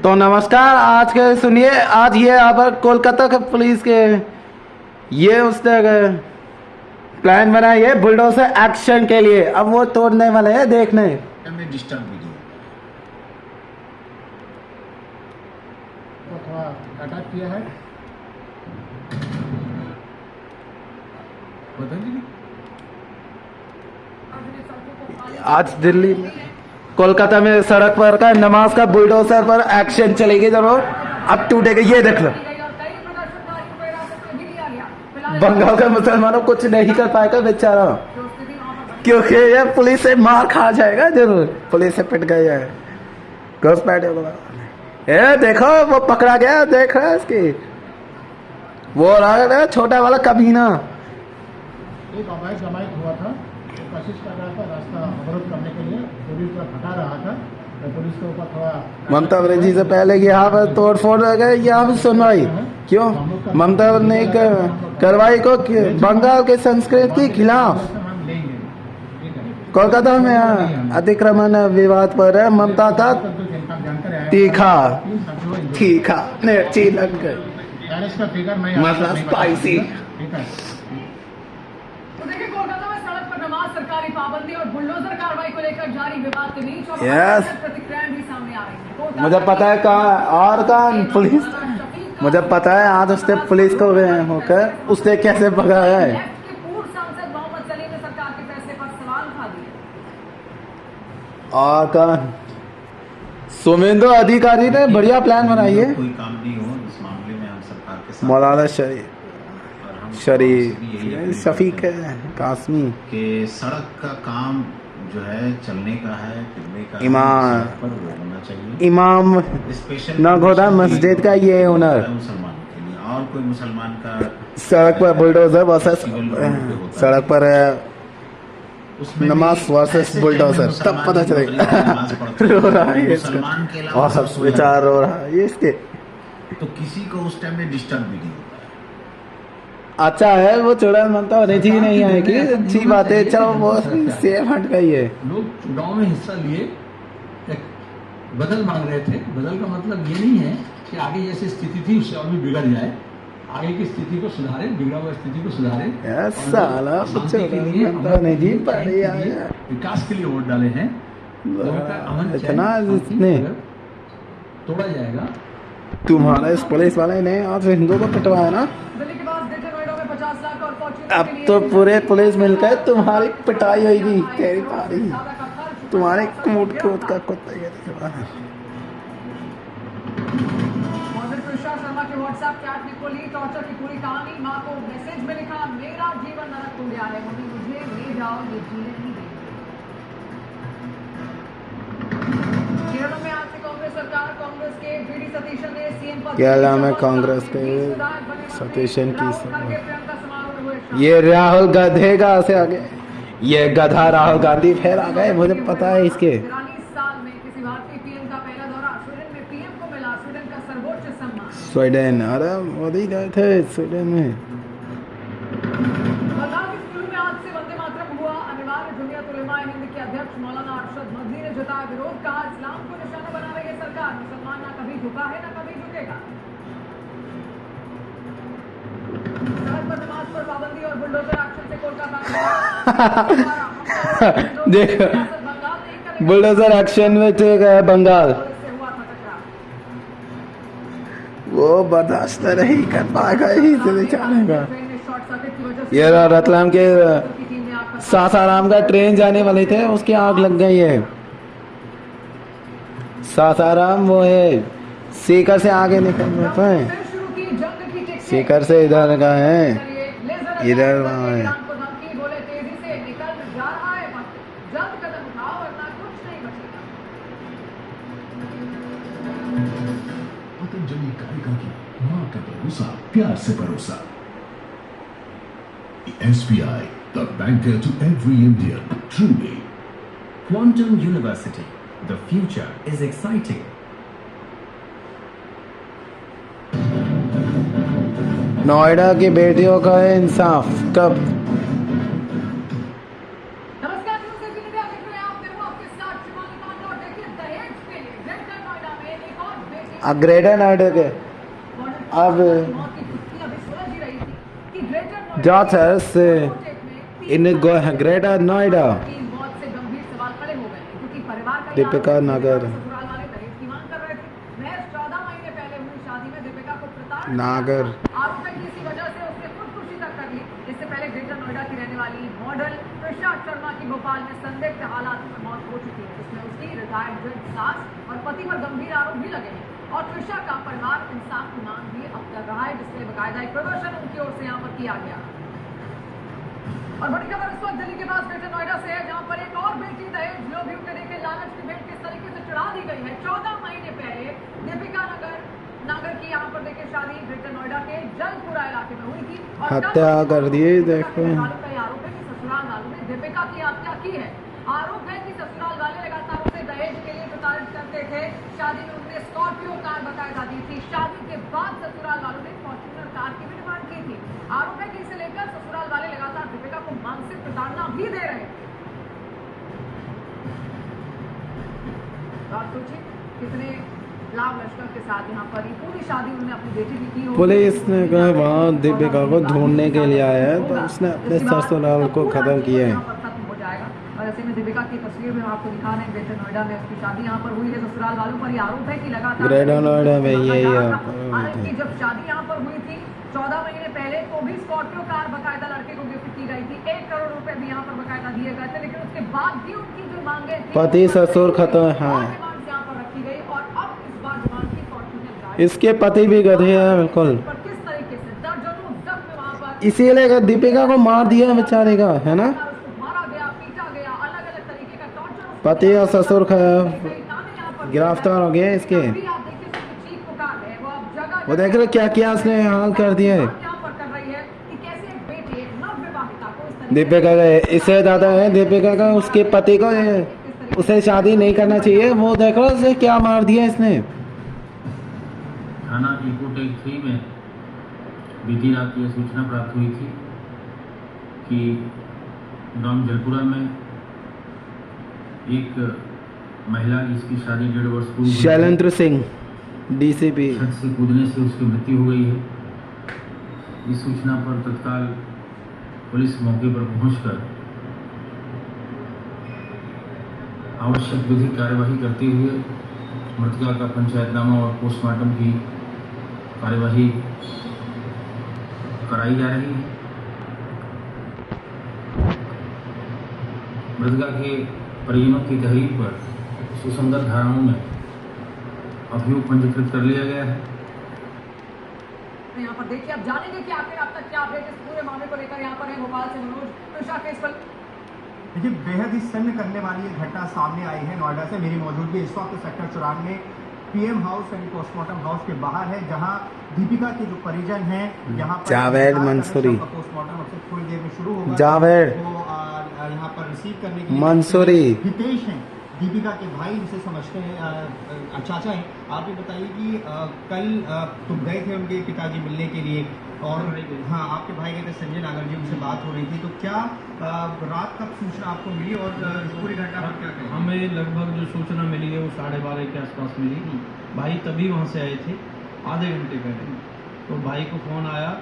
तो नमस्कार, आज के सुनिए। आज ये यहाँ पर कोलकाता के पुलिस के ये उसने प्लान बनाया है बुलडोजर एक्शन के लिए। अब वो तोड़ने वाले हैं, देखने डिस्टर्ब वीडियो तो थोड़ा अटैक किया है। आज दिल्ली में कोलकाता में सड़क पर का नमाज का बुलडोजर पर एक्शन चलेगी जरूर। अब टूटेगा, ये देख लो। बंगाल के मुसलमानों कुछ नहीं कर पाएगा बेचारा, क्योंकि ये पुलिस से मार खा जाएगा जरूर। पुलिस से पिट गया है, घुसपैठ होगा। ये देखो वो पकड़ा गया, देख रहा है इसकी। वो रहा छोटा वाला कमीना। एक अवैध जमायत हुआ था, तो कोशिश कर रहा था रास्ता अवरोध करने के लिए, पुलिस को हटा रहा था। तो पुलिस के ऊपर थोड़ा ममता बनर्जी से पहले यहाँ पर तोड़ फोड़ रह गए, यहाँ पर सुनवाई क्यों? ममता ने कार्रवाई को बंगाल के संस्कृति के खिलाफ हम लेंगे। कोलकाता में अतिक्रमण विवाद पर ममता का तीखा मिर्ची लग गई। इसका फिगर मैं मतलब स्पाइसी। ठीक है। तो देखिए, कोलकाता में सड़क पर नमाज, सरकारी पाबंदी और बुलडोजर कार्रवाई को लेकर जारी विवाद के बीच प्रतिक्रियाएं भी सामने आ रही हैं। मुझे पता है कहाँ और कहाँ पुलिस, मुझे पता है आज उसने पुलिस को होकर उसने कैसे भगाया है। पूर्व सांसद मोहम्मद सलीम ने सरकार के फैसले पर सवाल उठा दिए। और कहाँ सुमेंद्र अधिकारी ने बढ़िया प्लान बनाई है। कोई काम नहीं हो इस मामले में, हम सरकार के साथ मौलाना शरीफ शफीक कासमी के सड़क का काम जो है चलने का है, फिरने का इमाम सड़क पर वो होना चाहिए। इमाम स्पेशल नगोदा मस्जिद का ये हुनर। मुसलमानों के लिए और कोई मुसलमान का सड़क पर बुलडोजर वर्सेस सड़क पर उसमें नमाज वर्सेस बुलडोजर, तब पता चलेगा। रो रहा है मुसलमान के अलावा और सबसे विचार रो रहा है ये इसके। तो किसी को उस टाइम में डिस्टर्ब भी नहीं होता। अच्छा है वो चुड़ैल मनता नहीं नहीं आएगी, अच्छी बात है। चलो वो सेफ हट गई है। लोग चुनाव में हिस्सा लिए, एक बदल मांग रहे थे। बदल का मतलब ये नहीं है कि आगे जैसी स्थिति थी उससे और भी बिगड़ जाए। आगे की स्थिति को सुधारे, बिगड़ा हुआ स्थिति को सुधारे। साला शांति के लिए नहीं जी विकास के लिए वोट डाले हैं। लोगों का अमन इतना चैन, इसने शांति तोड़ा जाएगा। तुम्हारा इस पुलिस वाले ने आज हिंदू को पिटवाया ना, दिल्ली के बाद ग्रेटर नोएडा में 50 लाख और फॉर्च्यूनर अब के लिए तो पूरे पुलिस मिलकर तुम्हारी पिटाई होगी। तेरी पारी तुम्हारे कूट कूट का कुत्ता ये मॉडल तुषार शर्मा के व्हाट्सएप चैट में खोली टॉर्चर की पूरी कहानी। मां को मैसेज में लिखा, मेरा जीवन नरक हो गया है, मम्मी मुझे ले जाओ, ये जीने नहीं देंगे। केरल में आज से कांग्रेस सरकार, कांग्रेस के बीडी सतीशन ने सीएम पद केरला में कांग्रेस के सतीशन की ये राहुल गधेगा से आगे, ये गधा राहुल गांधी फिर आ गए। मुझे पता है इसके 43 साल में किसी भारतीय पीएम का पहला दौरा। स्वीडन में पीएम को मिला स्वीडन का सर्वोच्च सम्मान। स्वीडन, अरे मोदी गए थे स्वीडन में। बंगाल के स्कूलों में आज से वंदे मातरम हुआ अनिवार्य। जमीयत उलेमा हिंद के अध्यक्ष मौलाना अरशद मदनी ने जताया विरोध, कहा इस्लाम को निशाना बना रही है सरकार, मुसलमान ना कभी झुका है ना कभी झुकेगा। सड़क पर नमाज पर पाबंदी और बुलडोजर एक्शन से कोलकाता देखो बुलडोजर एक्शन में तो गया बंगाल, वो बर्दाश्त नहीं कर पाएगा ही से चलेगा। ये रतलाम के सासाराम का ट्रेन जाने वाले थे, उसकी आग लग गई है। सासाराम वो है सीकर से आगे निकल पाए, सीकर से इधर का है, इधर वहाँ है। पतंजलि कारिका की मां का भरोसा, प्यार से भरोसा। SBI, the banker to every Indian, truly. Quantum University, the future is exciting. Noida की बेटियों का इंसाफ कब? नमस्कार, न्यूज़ 18 देख रहे हैं आप। मैं हूं आपके साथ शिवानी पांडे और देखिए दहेज के लिए ग्रेटर नोएडा में ग्रेटर नोएडा के अब मौत की पुष्टि अभी सुलझ ही रही थी कि ग्रेटर नोएडा जांच है से में इन ग्रेटर नोएडा की मौत से गंभीर सवाल खड़े हो गए क्योंकि परिवार का दीपिका नागर ससुराल वाले दहेज की मांग कर रहे थे। महज 14 महीने पहले हुई शादी में दीपिका को प्रताड़ित नागर आरोप है कि इसी वजह से उसने खुदकुशी तक कर ली। इससे पहले ग्रेटर नोएडा की रहने वाली मॉडल त्रिशा शर्मा की भोपाल में संदिग्ध हालात में मौत हो चुकी है, जिसमें उसकी रिटायर्ड जज सास और पति पर गंभीर आरोप भी लगे हैं और त्रिशा का परिवार इंसाफ की मांग भी अब कर रहा है, जिसके बकायदा एक प्रदर्शन उनकी ओर से यहाँ पर किया गया। और बड़ी खबर इस वक्त दिल्ली के पास ग्रेटर नोएडा से है, जहां पर एक और बेटी दहेज लोभियों के देखे लालच की भेंट किस तरीके से चढ़ा दी गई है। 14 महीने पहले दीपिका नागर की यहाँ पर देखे शादी ग्रेटर नोएडा के जलपुरा इलाके में हुई थी और हत्या कर दिए। देखो आरोप है कि ससुराल वालों ने दीपिका की हत्या की है। आरोप है कि ससुराल वाले लगातार उसे दहेज के लिए प्रताड़ित करते थे। शादी में उन्होंने स्कॉर्पियो कार बकायदा दी थी। शादी के बाद ससुराल वालों ने फॉर्च्यूनर कार की भी डिमांड की थी। आरोप है कि इसे लेकर ससुराल वाले लगातार दीपिका को मानसिक प्रताड़ना भी दे रहे हैं। बात सोचिए कितने लाभ लश्कर के साथ यहाँ पर पूरी शादी उन्होंने अपनी बेटी की की। पुलिस ने कहा वहाँ दीपिका को ढूंढने के लिए आया है, तो उसने अपने ससुराल को खत्म किया है। खत्म हो जाएगा। और ऐसे में दीपिका की तस्वीर में आपको दिखा रहे हैं ग्रेटर नोएडा में उसकी शादी यहाँ पर हुई है। ससुराल वालों पर ये आरोप है कि लगातार ग्रेटर नोएडा में यही हालांकि जब शादी यहाँ पर हुई थी 14 महीने पहले तो भी स्कॉर्पियो कार बकायदा लड़के को गिफ्ट की गई थी। 1 करोड़ रुपए भी यहाँ पर बकायदा दिए गए थे, लेकिन उसके बाद भी उनकी जो मांगे पति ससुर खत्म है। यहाँ पर रखी गई और अब इस बार डिमांड की फॉर्च्यूनर कार इसके पति भी गधे हैं बिल्कुल। पर किस तरीके से दर्जनों जख्म वहाँ पर इसीलिए दीपिका को मार दिया बेचारे का, है ना। मारा गया, पीटा गया, अलग अलग तरीके का टॉर्चर पति और ससुर गिरफ्तार गिरफ्तार हो गए इसके। वो देख रहे क्या क्या उसने हाल कर दिया है दीपिका का। इससे ज्यादा है दीपिका का उसके पति को उसे शादी नहीं करना चाहिए। वो देखो उसे क्या मार दिया इसने। थाना इकोटेक 3 में बीती रात यह सूचना प्राप्त हुई थी कि गांव जलपुरा में एक महिला जिसकी शादी 1.5 वर्ष पूर्व शैलेंद्र सिंह डीसीपी छत से कूदने से उसकी मृत्यु हो गई है। इस सूचना पर तत्काल पुलिस मौके पर पहुंचकर आवश्यक विधिक कार्यवाही करते हुए मृतका का पंचायतनामा और पोस्टमार्टम की कार्यवाही कराई जा रही है। मृतका के परिजनों की तहरीर पर सुसंगत धाराओं में अभियोग पंजीकृत कर लिया गया है। यहाँ पर देखिए अब जानेंगे कि आखिर अब तक क्या अपडेट इस पूरे मामले को लेकर यहाँ पर है। भोपाल से मनोज त्रिशा केस पर देखिए बेहद ही सन्न करने वाली ये घटना सामने आई है नोएडा से। मेरी मौजूदगी इस वक्त सेक्टर 94 पीएम हाउस यानी पोस्टमार्टम हाउस के बाहर है, जहां दीपिका के जो परिजन हैं यहाँ पर जावेद मंसूरी पोस्टमार्टम अब से थोड़ी देर में शुरू होगा। जावेद वो यहाँ पर रिसीव करने के लिए मंसूरी हितेश हैं दीपिका के भाई, जिसे समझते हैं चाचा हैं। आप ये बताइए कि कल तुम गए थे उनके पिताजी मिलने के लिए और हाँ आपके भाई कहते संजय नागर जी उनसे बात हो रही थी, तो क्या रात कब सूचना आपको मिली और पूरी घटना पर क्या कहें? हमें लगभग जो सूचना मिली है वो 12:30 के आसपास मिली। भाई तभी वहाँ से आए थे आधे घंटे पहले। तो भाई को फ़ोन आया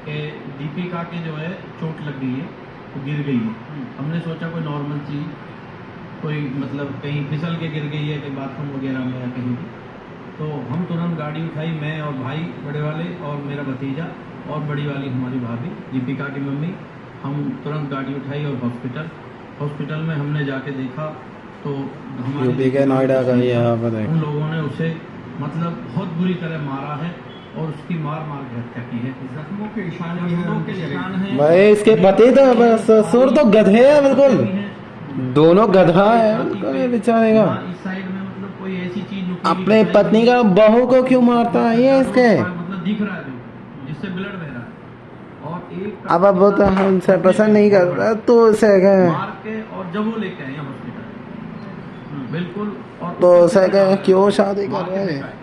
कि दीपिका के जो है चोट लग गई है, तो गिर गई है। हमने सोचा कोई नॉर्मल चीज़, कोई मतलब कहीं फिसल के गिर गई है कहीं बाथरूम वगैरह में या कहीं भी। तो हम तुरंत गाड़ी उठाई, मैं और भाई बड़े वाले और मेरा भतीजा और बड़ी वाली हमारी भाभी दीपिका की मम्मी। हम तुरंत गाड़ी उठाई और हॉस्पिटल में हमने जाके देखा तो हमारे नोएडा का यहाँ पर उन लोगों ने उसे मतलब बहुत बुरी तरह मारा है और उसकी मार के हत्या की है। जख्मों के निशान हैं। भाई इसके पति तो ससुर तो गधे है बिल्कुल, दोनों गधा है बेचारे का। इस साइड में मतलब कोई ऐसी चीज अपने पत्नी का बहू को क्यों मारता है ये इसके, मतलब दिख रहा है जिससे ब्लड बह रहा है। और एक अब वो तो हमसे पसंद नहीं कर रहा तो उसे मार के और जब वो लेके आए हॉस्पिटल बिल्कुल, और तो उसे क्यों शादी कर रहे हैं।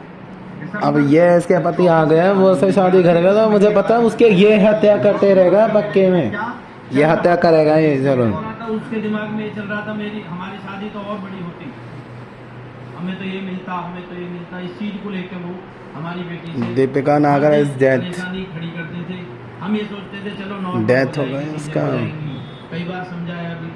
अब ये इसके पति आ गए, वो उसे शादी करेगा तो मुझे पता है उसके ये हत्या करते रहेगा पक्के में, ये हत्या करेगा ये जरूर। उसके दिमाग में ये चल रहा था हमारी शादी तो और बड़ी होती। हमें तो ये मिलता, हमें तो ये मिलता, इस चीज को लेकर वो हमारी बेटी से दीपिका नागर इज डेड। परेशानी खड़ी करते थे। हम ये सोचते थे चलो नॉर्मल डेथ हो गई उसका। कई बार समझाया भी,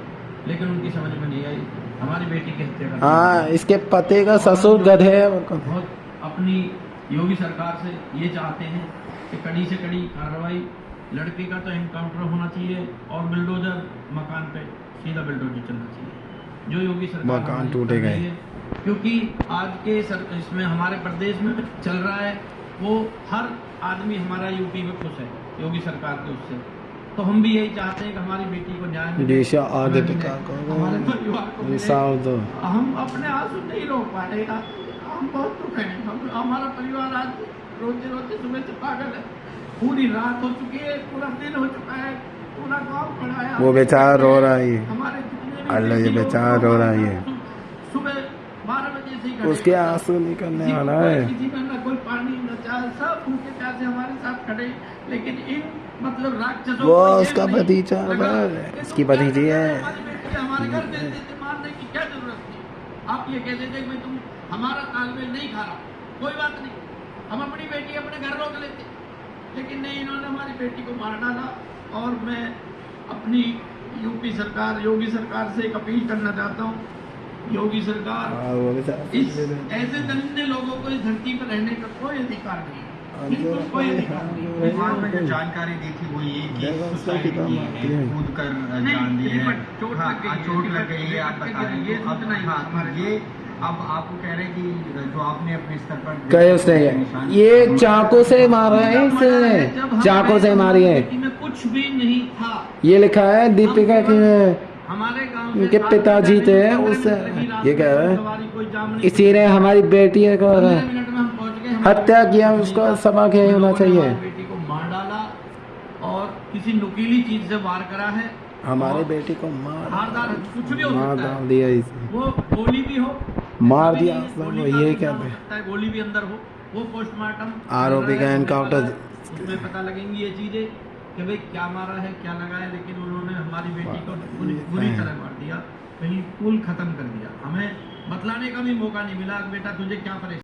लेकिन उनकी समझ में नहीं आई। हमारी बेटी की हत्या कर दी। हाँ, इसके पति का ससुर गधे है। बहुत अपनी योगी सरकार से ये चाहते हैं कि कड़ी से कड़ी कार्रवाई, लड़की का तो एनकाउंटर होना चाहिए और बिल्डोजर मकान पे सीधा बिल्डोजर चलना चाहिए, जो योगी सरकार मकान हमारी टूटे कर गए। रही है। क्योंकि आज के इसमें हमारे प्रदेश में चल रहा है, वो हर आदमी हमारा यूपी में खुश है योगी सरकार के उससे। तो हम भी यही चाहते हैं कि हमारी बेटी को न्याय मिले, दिशा और हमें दीपिका मिले, को हमारे परिवार को मिले। रिसाव दो। हम अपने आंसू नहीं रोक पा रहे, हम बहुत दुख हैं। हमारा परिवार आज रोते रोते सुबह से पागल है। पूरी रात हो चुकी है, पूरा दिन हो चुका है, पूरा गांव पड़ा है। वो बेचारा रो रहा है। हमारे जितने भी अल्लाह, ये लोग बेचारा रो रहा है। सुबह 12 बजे से ही खड़े उसके हैं। आंसू निकलने किसी को वाला कोई- है। किसी में ना कोई पानी न चाय, सब भूखे प्यासे हमारे साथ खड़े। लेकिन इन मतलब राक्षसों वो को ये उसका नहीं भतीजा लगा है, कि उसकी तुम क्या भतीजी कर रहे है। हो, हमारी बेटी हमारे घर भेज देते, मारने की क्या जरूरत थी? आप ये कहते थे कि भाई तुम हमारा तालमेल नहीं खा रहा, कोई बात नहीं, हम अपनी बेटी अपने घर रोक लेते। लेकिन नहीं, इन्होंने हमारी बेटी को मार डाला। और मैं अपनी यूपी सरकार, योगी सरकार से एक अपील करना चाहता हूँ। योगी सरकार, इस ऐसे दरिंदे लोगों को इस धरती पर रहने का कोई अधिकार नहीं है, बिल्कुल कोई अधिकार नहीं है। विभाग में जो जानकारी दी थी वो ये कि सुसाइड की है, कूद कर जान दी है। चोट हाँ, लग गई, चोट लग गई है, आप बता रहे ये हैं। अब सूचना ही हाँ, हमारे ये अब आपको कह रहे हैं कि जो आपने अपने स्तर पर कहे उसने ये चाकू से मारा है, इसे चाकू से मारी है। में कुछ भी नहीं था। ये लिखा है दीपिका के हमारे गांव उनके पिताजी थे, उससे ये कह रहा है इसी ने हमारी बेटी को मिनट में हम पहुंच गए। हत्या किया, उसको सबक यही होना चाहिए। बेटी को मार डाला और किसी नुकीली चीज से वार करा है। हमारी बेटी को धारदार कुछ भी हो मार सकता है, डाल दिया इसे, वो गोली भी हो, मार अभी दिया। गोली वो का ये भी क्या हो सकता है, गोली भी अंदर हो, वो पोस्टमार्टम आरोपी का एनकाउंटर, उसमें पता लगेंगी ये चीजें कि भाई क्या मारा है, क्या लगा है। लेकिन उन्होंने हमारी बेटी को बुरी तरह मार दिया, बिल्कुल खत्म कर दिया। हमें बतलाने का भी मौका नहीं मिला, बेटा तुझे क्या परेशानी